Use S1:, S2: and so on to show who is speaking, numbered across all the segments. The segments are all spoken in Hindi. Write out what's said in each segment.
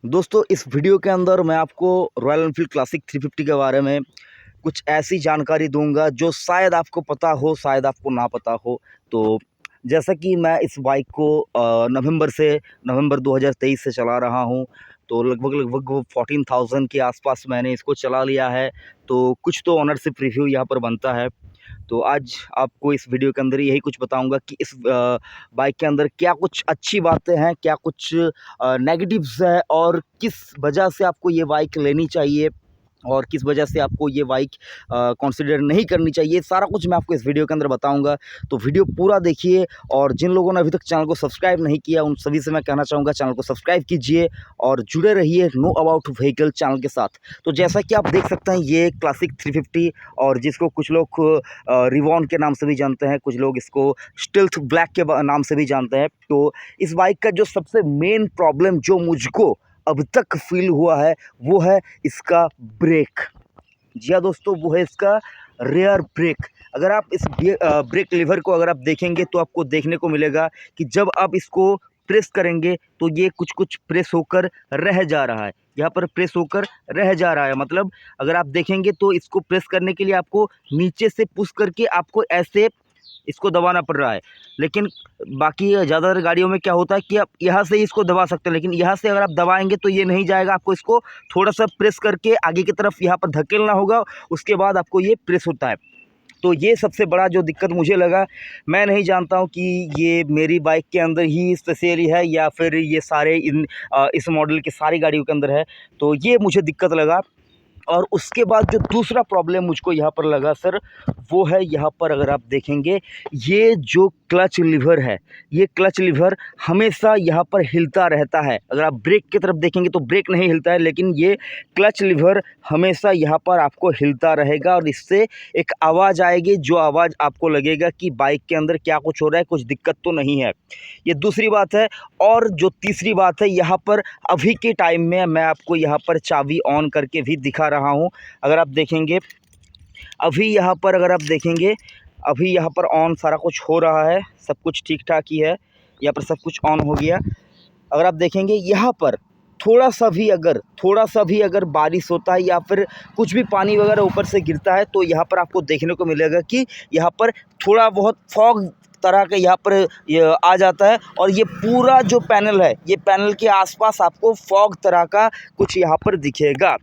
S1: दोस्तों इस वीडियो के अंदर मैं आपको रॉयल एनफील्ड क्लासिक 350 के बारे में कुछ ऐसी जानकारी दूंगा जो शायद आपको पता हो, शायद आपको ना पता हो। तो जैसा कि मैं इस बाइक को नवंबर 2023 से चला रहा हूं, तो लगभग वो 14,000 के आसपास मैंने इसको चला लिया है। तो कुछ तो ऑनरशिप रिव्यू यहाँ पर बनता है। तो आज आपको इस वीडियो के अंदर यही कुछ बताऊंगा कि इस बाइक के अंदर क्या कुछ अच्छी बातें हैं, क्या कुछ नेगेटिव्स है, और किस वजह से आपको ये बाइक लेनी चाहिए और किस वजह से आपको ये बाइक कंसीडर नहीं करनी चाहिए। सारा कुछ मैं आपको इस वीडियो के अंदर बताऊंगा। तो वीडियो पूरा देखिए, और जिन लोगों ने अभी तक चैनल को सब्सक्राइब नहीं किया उन सभी से मैं कहना चाहूँगा चैनल को सब्सक्राइब कीजिए और जुड़े रहिए नो अबाउट व्हीकल चैनल के साथ। तो जैसा कि आप देख सकते हैं ये क्लासिक 350, और जिसको कुछ लोग रिवॉन के नाम से भी जानते हैं, कुछ लोग इसको स्टिल्थ ब्लैक के नाम से भी जानते हैं। तो इस बाइक का जो सबसे मेन प्रॉब्लम जो मुझको अब तक फील हुआ है वो है इसका ब्रेक। जी हाँ दोस्तों, वो है इसका रेयर ब्रेक। अगर आप इस ब्रेक लीवर को अगर आप देखेंगे तो आपको देखने को मिलेगा कि जब आप इसको प्रेस करेंगे तो ये कुछ कुछ प्रेस होकर रह जा रहा है, यहाँ पर प्रेस होकर रह जा रहा है। मतलब अगर आप देखेंगे तो इसको प्रेस करने के लिए आपको नीचे से पुश करके आपको ऐसे इसको दबाना पड़ रहा है। लेकिन बाकी ज़्यादातर गाड़ियों में क्या होता है कि आप यहाँ से ही इसको दबा सकते हैं, लेकिन यहाँ से अगर आप दबाएंगे तो ये नहीं जाएगा। आपको इसको थोड़ा सा प्रेस करके आगे की तरफ यहाँ पर धकेलना होगा, उसके बाद आपको ये प्रेस होता है। तो ये सबसे बड़ा जो दिक्कत मुझे लगा। मैं नहीं जानता हूँ कि ये मेरी बाइक के अंदर ही स्पेशली है या फिर ये सारे इस मॉडल की सारी गाड़ियों के अंदर है। तो ये मुझे दिक्कत लगा। और उसके बाद जो दूसरा प्रॉब्लम मुझको यहाँ पर लगा सर, वो है यहाँ पर अगर आप देखेंगे ये जो क्लच लीवर है, ये क्लच लीवर हमेशा यहाँ पर हिलता रहता है। अगर आप ब्रेक की तरफ देखेंगे तो ब्रेक नहीं हिलता है, लेकिन ये क्लच लीवर हमेशा यहाँ पर आपको हिलता रहेगा, और इससे एक आवाज़ आएगी जो आवाज़ आपको लगेगा कि बाइक के अंदर क्या कुछ हो रहा है, कुछ दिक्कत तो नहीं है। ये दूसरी बात है। और जो तीसरी बात है, यहाँ पर अभी के टाइम में मैं आपको यहाँ पर चाबी ऑन करके भी दिखा रहा हूँ। अगर आप देखेंगे अभी यहाँ पर अगर आप देखेंगे अभी यहाँ पर ऑन सारा कुछ हो रहा है, सब कुछ ठीक ठाक ही है, यहाँ पर सब कुछ ऑन हो गया। अगर आप देखेंगे यहाँ पर थोड़ा सा भी अगर बारिश होता है या फिर कुछ भी पानी वगैरह ऊपर से गिरता है तो यहाँ पर आपको देखने को मिलेगा कि यहाँ पर थोड़ा बहुत फॉग तरह का यहाँ पर ये आ जाता है, और ये पूरा जो पैनल है, ये पैनल के आसपास आपको फॉग तरह का कुछ यहाँ पर दिखेगा।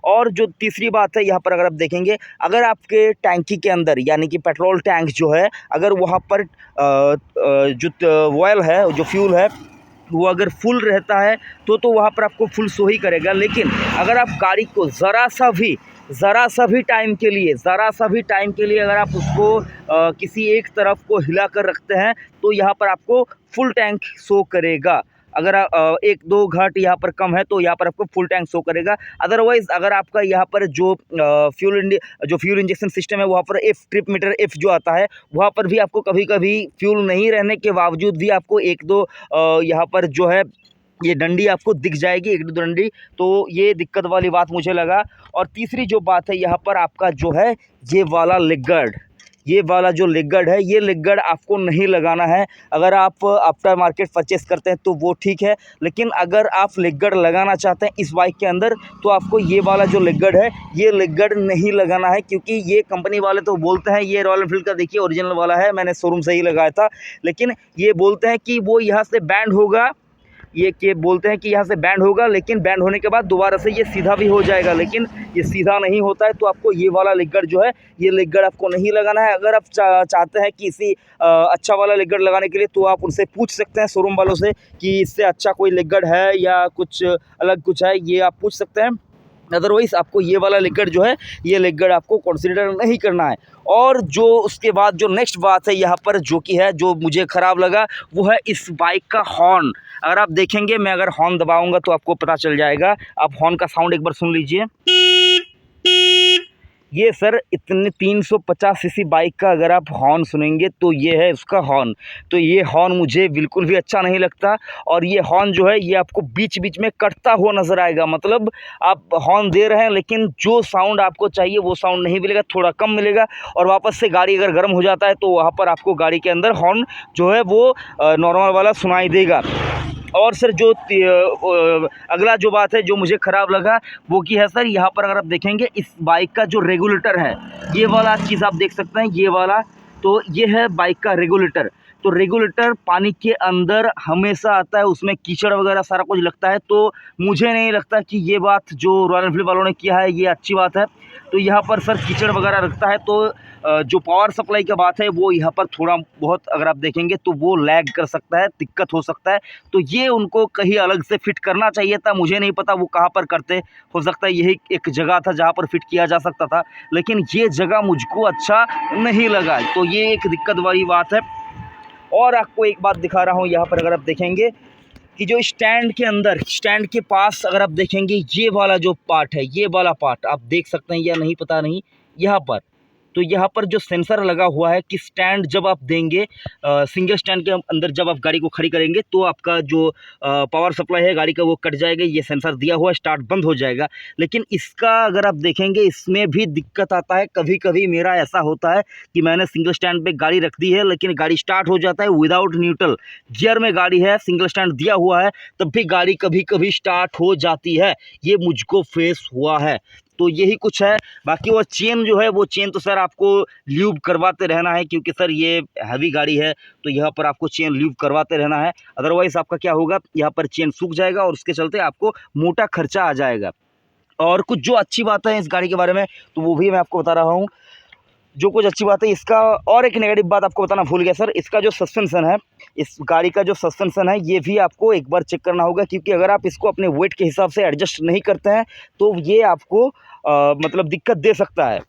S1: और जो तीसरी बात है यहाँ पर अगर आप देखेंगे, अगर आपके टैंकी के अंदर यानी कि पेट्रोल टैंक जो है, अगर वहाँ पर जो ऑयल है, जो फ्यूल है, वो अगर फुल रहता है तो वहाँ पर आपको फुल शो ही करेगा। लेकिन अगर आप गाड़ी को ज़रा सा भी टाइम के लिए अगर आप उसको किसी एक तरफ को हिला कर रखते हैं तो यहाँ पर आपको फुल टैंक शो करेगा। अगर एक दो घाट यहाँ पर कम है तो यहाँ पर आपको फुल टैंक शो करेगा। अदरवाइज़ अगर आपका यहाँ पर जो फ्यूल इंजेक्शन सिस्टम है, वहाँ पर ट्रिप मीटर एफ जो आता है, वहाँ पर भी आपको कभी कभी फ्यूल नहीं रहने के बावजूद भी आपको एक दो यहाँ पर जो है ये डंडी आपको दिख जाएगी, एक दो डंडी। तो ये दिक्कत वाली बात मुझे लगा। और तीसरी जो बात है यहाँ पर आपका जो है ये वाला लेग गार्ड है, ये लेग गार्ड आपको नहीं लगाना है। अगर आप आफ्टर मार्केट परचेस करते हैं तो वो ठीक है, लेकिन अगर आप लेग गार्ड लगाना चाहते हैं इस बाइक के अंदर तो आपको ये वाला जो लेग गार्ड है, ये लेग गार्ड नहीं लगाना है। क्योंकि ये कंपनी वाले तो बोलते हैं, ये रॉयल एनफील्ड का देखिए ओरिजिनल वाला है, मैंने शोरूम से ही लगाया था, लेकिन ये बोलते हैं कि वो यहाँ से बैंड होगा, यहाँ से बैंड होगा, लेकिन बैंड होने के बाद दोबारा से ये सीधा भी हो जाएगा। लेकिन ये सीधा नहीं होता है, तो आपको ये वाला लेग गार्ड जो है, ये लेग गार्ड आपको नहीं लगाना है। अगर आप चाहते हैं कि इसी अच्छा वाला लेग गार्ड लगाने के लिए, तो आप उनसे पूछ सकते हैं शोरूम वालों से कि इससे अच्छा कोई लेग गार्ड है या कुछ अलग कुछ है, ये आप पूछ सकते हैं। अदरवाइज़ आपको ये वाला लेग गार्ड जो है, ये लेग गार्ड आपको कंसीडर नहीं करना है। और जो उसके बाद जो नेक्स्ट बात है यहाँ पर जो कि है, जो मुझे ख़राब लगा, वो है इस बाइक का हॉर्न। अगर आप देखेंगे, मैं अगर हॉर्न दबाऊंगा तो आपको पता चल जाएगा। आप हॉर्न का साउंड एक बार सुन लीजिए। ये सर इतने 350 सीसी बाइक का अगर आप हॉर्न सुनेंगे तो ये है उसका हॉर्न। तो ये हॉर्न मुझे बिल्कुल भी अच्छा नहीं लगता। और ये हॉर्न जो है, ये आपको बीच बीच में कटता हुआ नज़र आएगा। मतलब आप हॉर्न दे रहे हैं लेकिन जो साउंड आपको चाहिए वो साउंड नहीं मिलेगा, थोड़ा कम मिलेगा। और वापस से गाड़ी अगर गर्म हो जाता है तो वहाँ पर आपको गाड़ी के अंदर हॉर्न जो है वो नॉर्मल वाला सुनाई देगा। और सर जो अगला जो बात है जो मुझे ख़राब लगा वो की है सर, यहाँ पर अगर आप देखेंगे इस बाइक का जो रेगुलेटर है, ये वाला चीज़ आप देख सकते हैं, ये वाला, तो ये है बाइक का रेगुलेटर। तो रेगुलेटर पानी के अंदर हमेशा आता है, उसमें कीचड़ वगैरह सारा कुछ लगता है, तो मुझे नहीं लगता कि ये बात जो रॉयल एनफील्ड वालों ने किया है ये अच्छी बात है। तो यहाँ पर सर कीचड़ वगैरह रखता है, तो जो पावर सप्लाई का बात है वो यहाँ पर थोड़ा बहुत अगर आप देखेंगे तो वो लैग कर सकता है, दिक्कत हो सकता है। तो ये उनको कहीं अलग से फिट करना चाहिए था, मुझे नहीं पता वो कहाँ पर करते, हो सकता है यही एक जगह था जहाँ पर फिट किया जा सकता था, लेकिन ये जगह मुझको अच्छा नहीं लगा, तो ये एक दिक्कत वाली बात है। और आपको एक बात दिखा रहा हूँ, यहाँ पर अगर आप देखेंगे कि जो स्टैंड के अंदर, स्टैंड के पास अगर आप देखेंगे ये वाला जो पार्ट है, ये वाला पार्ट आप देख सकते हैं या नहीं पता नहीं, यहाँ पर, तो यहाँ पर जो सेंसर लगा हुआ है कि स्टैंड जब आप देंगे, सिंगल स्टैंड के अंदर जब आप गाड़ी को खड़ी करेंगे तो आपका जो पावर सप्लाई है गाड़ी का वो कट जाएगा, ये सेंसर दिया हुआ है, स्टार्ट बंद हो जाएगा। लेकिन इसका अगर आप देखेंगे इसमें भी दिक्कत आता है, कभी कभी मेरा ऐसा होता है कि मैंने सिंगल स्टैंड पे गाड़ी रख दी है लेकिन गाड़ी स्टार्ट हो जाता है विदाउट न्यूट्रल गियर में गाड़ी है, सिंगल स्टैंड दिया हुआ है, तब भी गाड़ी कभी कभी स्टार्ट हो जाती है, ये मुझको फेस हुआ है। तो यही कुछ है। बाकी वो चेन जो है, वो चेन तो सर आपको ल्यूब करवाते रहना है, क्योंकि सर ये हैवी गाड़ी है, तो यहाँ पर आपको चेन ल्यूब करवाते रहना है, अदरवाइज़ आपका क्या होगा, यहाँ पर चेन सूख जाएगा और उसके चलते आपको मोटा खर्चा आ जाएगा। और कुछ जो अच्छी बात है इस गाड़ी के बारे में तो वो भी मैं आपको बता रहा हूँ। जो कुछ अच्छी बात है इसका, और एक नेगेटिव बात आपको बताना भूल गया सर, इसका जो सस्पेंशन है, इस गाड़ी का जो सस्पेंशन है ये भी आपको एक बार चेक करना होगा, क्योंकि अगर आप इसको अपने वेट के हिसाब से एडजस्ट नहीं करते हैं तो ये आपको मतलब दिक्कत दे सकता है।